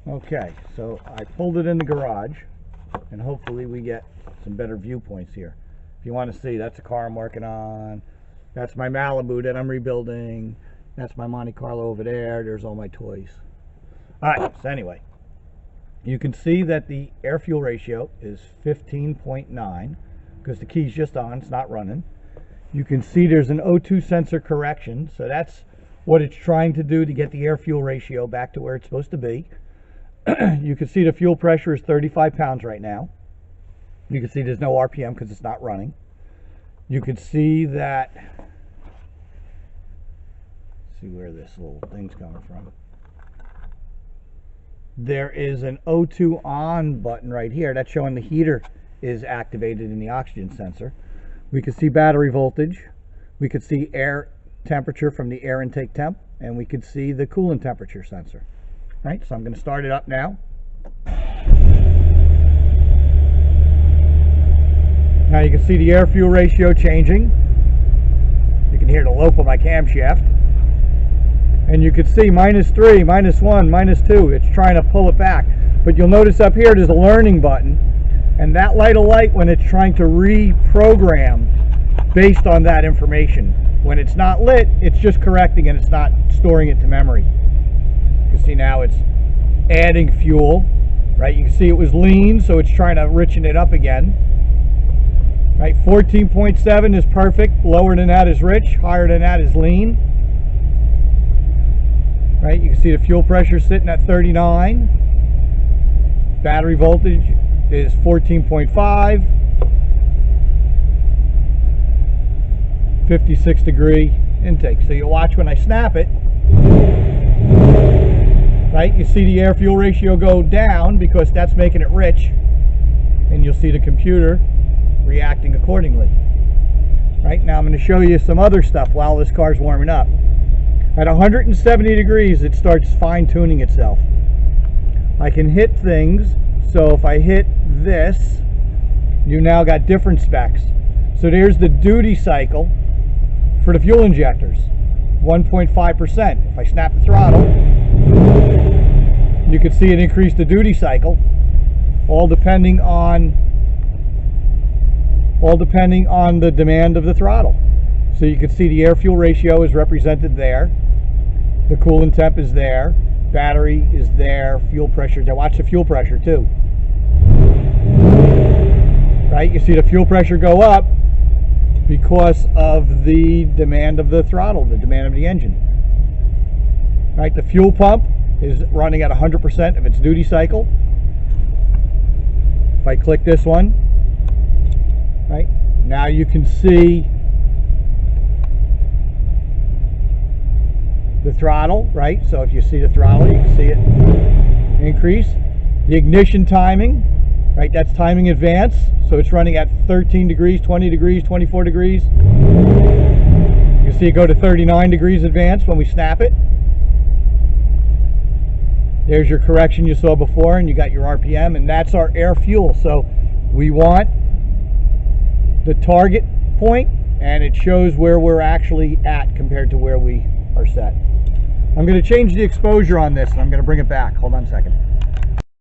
Okay, so I pulled it in the garage, and hopefully we get some better viewpoints here. If you want to see, that's a car I'm working on. That's my Malibu that I'm rebuilding. That's my Monte Carlo over there. There's all my toys. Alright, so anyway, you can see that the air fuel ratio is 15.9 because the key's just on, it's not running. You can see there's an O2 sensor correction, so that's what it's trying to do to get the air fuel ratio back to where it's supposed to be. You can see the fuel pressure is 35 pounds right now. You can see there's no RPM because it's not running. You can see that, see where this little thing's coming from. There is an O2 on button right here. That's showing the heater is activated in the oxygen sensor. We can see battery voltage. We could see air temperature from the air intake temp, and we could see the coolant temperature sensor. All right, so I'm going to start it up now. Now you can see the air fuel ratio changing. You can hear the lope of my camshaft. And you can see -3, -1, -2. It's trying to pull it back. But you'll notice up here there's a learning button. And that light will light when it's trying to reprogram based on that information. When it's not lit, it's just correcting and it's not storing it to memory. You can see now it's adding fuel, right? You can see it was lean, so it's trying to richen it up again. Right, 14.7 is perfect. Lower than that is rich. Higher than that is lean. Right, you can see the fuel pressure sitting at 39. Battery voltage is 14.5. 56 degree intake. So you watch when I snap it. Right, you see the air fuel ratio go down because that's making it rich, and you'll see the computer reacting accordingly. Right, now I'm going to show you some other stuff while this car's warming up. At 170 degrees it starts fine-tuning itself. I can hit things, so if I hit this, you now got different specs. So there's the duty cycle for the fuel injectors, 1.5%. If I snap the throttle, you can see it increase the duty cycle, all depending on the demand of the throttle. So you can see the air fuel ratio is represented there, the coolant temp is there, battery is there, fuel pressure. Now watch the fuel pressure too. Right, you see the fuel pressure go up because of the demand of the throttle, the demand of the engine. Right, the fuel pump is running at 100% of its duty cycle. If I click this one, right, now you can see the throttle, right? So if you see the throttle, you can see it increase. The ignition timing, right? That's timing advance. So it's running at 13 degrees, 20 degrees, 24 degrees. You can see it go to 39 degrees advance when we snap it. There's your correction you saw before, and you got your RPM, and that's our air fuel. So we want the target point, and it shows where we're actually at compared to where we are set. I'm going to change the exposure on this, and I'm going to bring it back. Hold on a second.